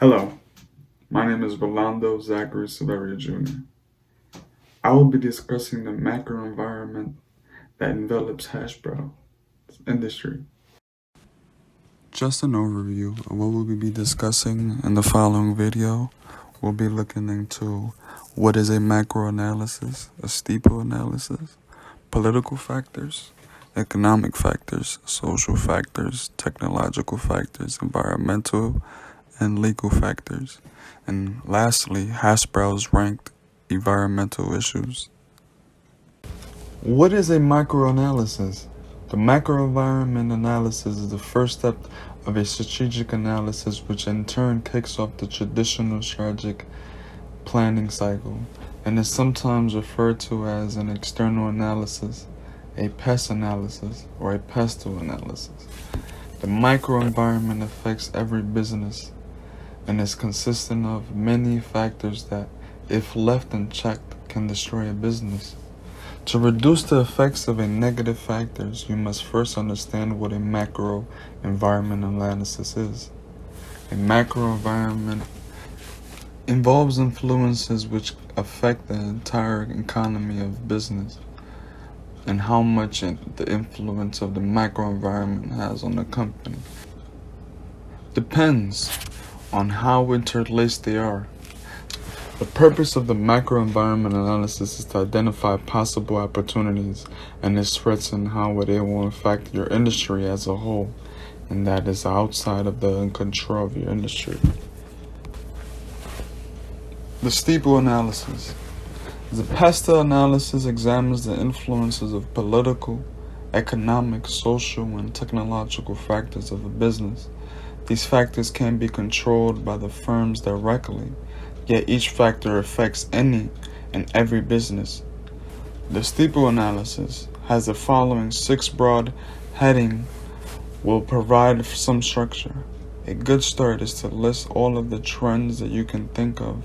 Hello, my name is Rolando Zachary Severia Jr. I will be discussing the macro environment that envelops Hasbro industry. Just an overview of what we'll be discussing in the following video. We'll be looking into what is a macro analysis, a steeple analysis, political factors, economic factors, social factors, technological factors, environmental and legal factors, and lastly, Hasbro's ranked environmental issues. What is a macroanalysis? The macroenvironment analysis is the first step of a strategic analysis, which in turn kicks off the traditional strategic planning cycle and is sometimes referred to as an external analysis, a pest analysis, or a pestle analysis. The microenvironment affects every business and is consistent of many factors that, if left unchecked, can destroy a business. To reduce the effects of a negative factors, you must first understand what a macro environment analysis is. A macro environment involves influences which affect the entire economy of business and how much the influence of the macro environment has on the company depends on how interlaced they are. The purpose of the macro environment analysis is to identify possible opportunities and its threats and how they will affect your industry as a whole, and that is outside of the control of your industry. The steeple analysis. The pestle analysis examines the influences of political, economic, social, and technological factors of a business. These factors can be controlled by the firms directly, yet each factor affects any and every business. The steeple analysis has the following 6 broad headings will provide some structure. A good start is to list all of the trends that you can think of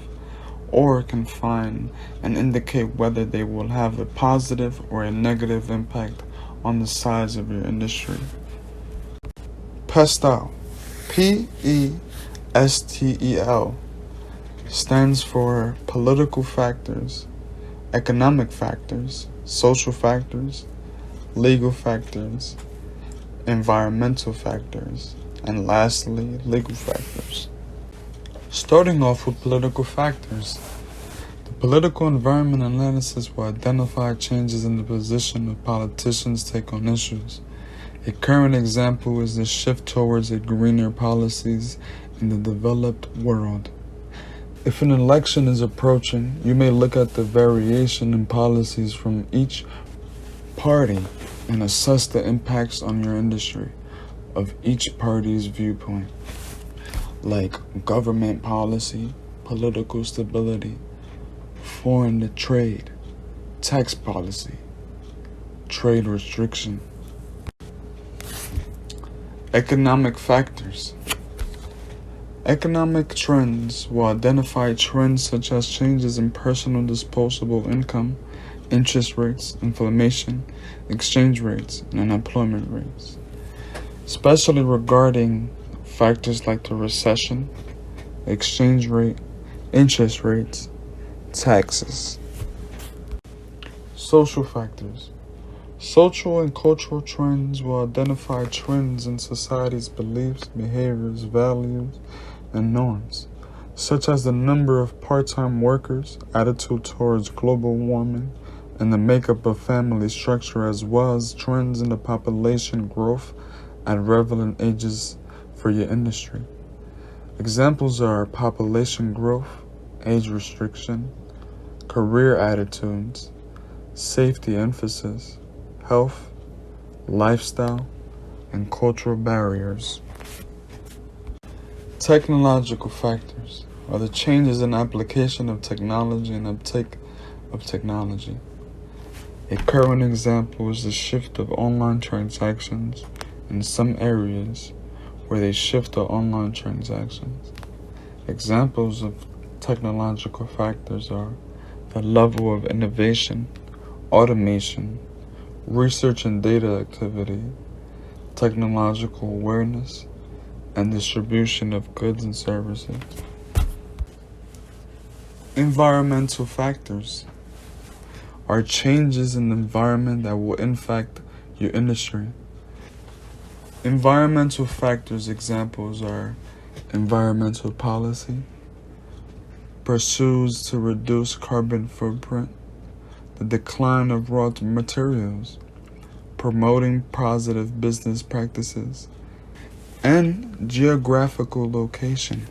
or can find and indicate whether they will have a positive or a negative impact on the size of your industry. Pestle, P-E-S-T-E-L, stands for political factors, economic factors, social factors, legal factors, environmental factors, and lastly, legal factors. Starting off with political factors, the political environment analysis will identify changes in the position of politicians take on issues. A current example is the shift towards greener policies in the developed world. If an election is approaching, you may look at the variation in policies from each party and assess the impacts on your industry of each party's viewpoint, like government policy, political stability, foreign trade, tax policy, trade restriction. Economic factors. Economic trends will identify trends such as changes in personal disposable income, interest rates, inflation, exchange rates, and unemployment rates, especially regarding factors like the recession, exchange rate, interest rates, taxes. Social factors. Social and cultural trends will identify trends in society's beliefs, behaviors, values, and norms, such as the number of part-time workers, attitude towards global warming, and the makeup of family structure, as well as trends in the population growth at relevant ages for your industry. Examples are population growth, age restriction, career attitudes, safety emphasis, health, lifestyle, and cultural barriers. Technological factors are the changes in application of technology and uptake of technology. A current example is the shift of online transactions in some areas where they shift to online transactions. Examples of technological factors are the level of innovation, automation, research and data activity, technological awareness, and distribution of goods and services. Environmental factors are changes in the environment that will impact your industry. Environmental factors examples are environmental policy, pursues to reduce carbon footprint, the decline of raw materials, promoting positive business practices, and geographical location.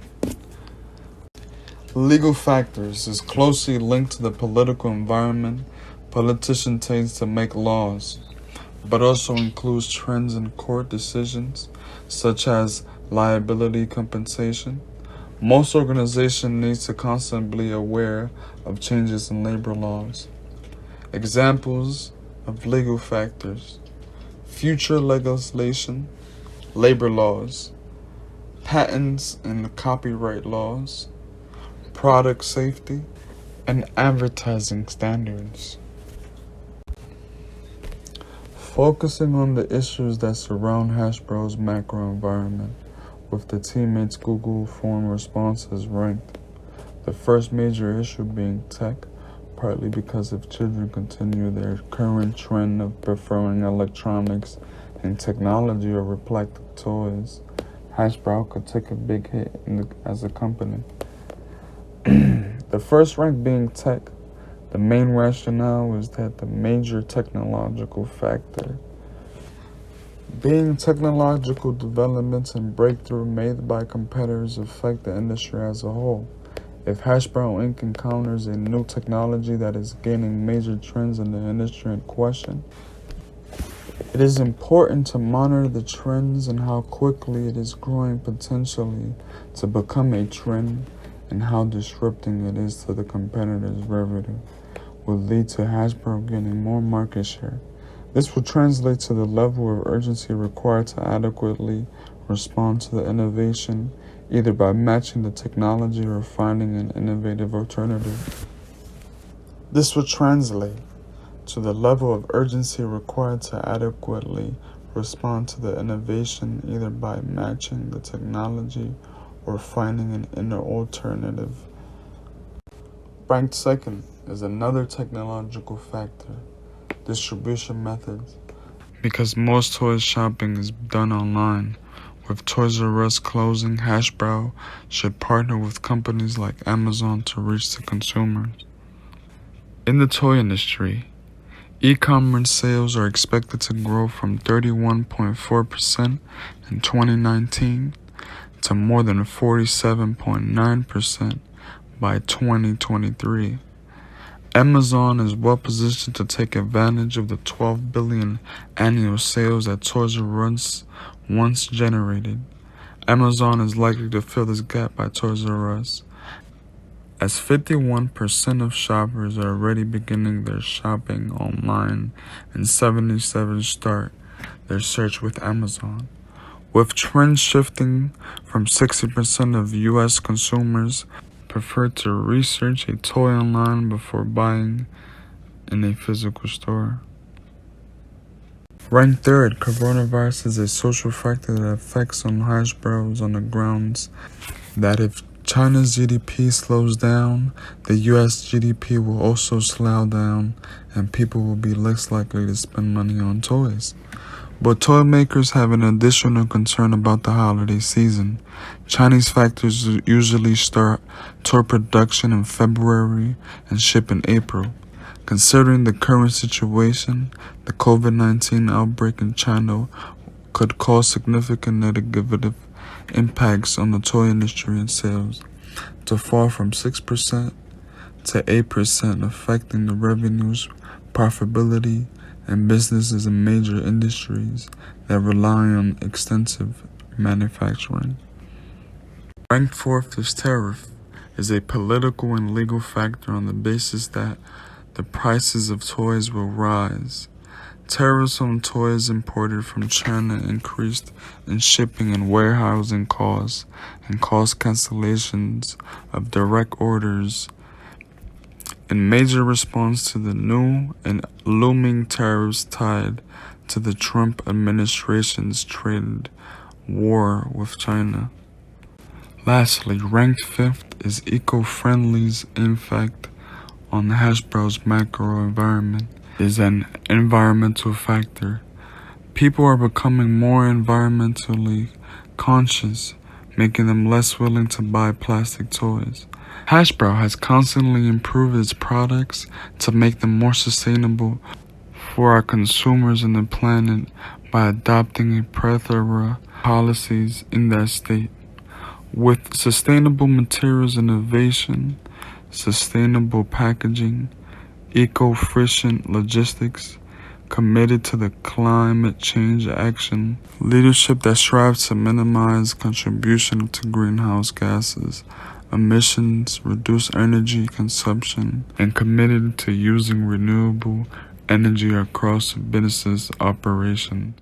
Legal factors is closely linked to the political environment. Politicians tend to make laws, but also includes trends in court decisions, such as liability compensation. Most organizations need to constantly be aware of changes in labor laws. Examples of legal factors: future legislation, labor laws, patents and copyright laws, product safety, and advertising standards. Focusing on the issues that surround Hasbro's macro environment, with the teammates' Google form responses ranked. The first major issue being tech, partly because if children continue their current trend of preferring electronics and technology over plastic toys, Hasbro could take a big hit as a company. The first rank being tech. The main rationale is that the major technological factor being technological developments and breakthrough made by competitors affect the industry as a whole. If Hasbro Inc. encounters a new technology that is gaining major trends in the industry in question, it is important to monitor the trends and how quickly it is growing potentially to become a trend, and how disrupting it is to the competitor's revenue will lead to Hasbro getting more market share. This will translate to the level of urgency required to adequately respond to the innovation, either by matching the technology or finding an innovative alternative. This will translate to the level of urgency required to adequately respond to the innovation, either by matching the technology or finding an inner alternative. Ranked second is another technological factor: distribution methods. Because most toy shopping is done online, with Toys R Us closing, Hasbro should partner with companies like Amazon to reach the consumers. In the toy industry, e-commerce sales are expected to grow from 31.4% in 2019 to more than 47.9% by 2023. Amazon is well positioned to take advantage of the $12 billion annual sales that Toys R Us once generated. Amazon is likely to fill this gap by Toys R Us, as 51% of shoppers are already beginning their shopping online and 77% start their search with Amazon. With trends shifting from 60% of U.S. consumers prefer to research a toy online before buying in a physical store. Ranked third, coronavirus is a social factor that affects on Hasbro's on the grounds that if China's GDP slows down, the U.S. GDP will also slow down and people will be less likely to spend money on toys. But toy makers have an additional concern about the holiday season. Chinese factories usually start toy production in February and ship in April. Considering the current situation, the COVID-19 outbreak in China could cause significant negative impacts on the toy industry and sales to fall from 6% to 8%, affecting the revenues, profitability, and businesses in major industries that rely on extensive manufacturing. Ranked fourth is tariff, is a political and legal factor on the basis that the prices of toys will rise. Tariffs on toys imported from China increased in shipping and warehousing costs and caused cancellations of direct orders. In major response to the new and looming tariffs tied to the Trump administration's trade war with China. Lastly, ranked 5th is eco-friendly's impact on Hasbro's macro environment is an environmental factor. People are becoming more environmentally conscious, making them less willing to buy plastic toys. Hasbro has constantly improved its products to make them more sustainable for our consumers and the planet by adopting a plethora of policies in that state. With sustainable materials innovation, sustainable packaging, eco-efficient logistics, committed to the climate change action, leadership that strives to minimize contribution to greenhouse gases, emissions, reduce energy consumption, and committed to using renewable energy across business operations.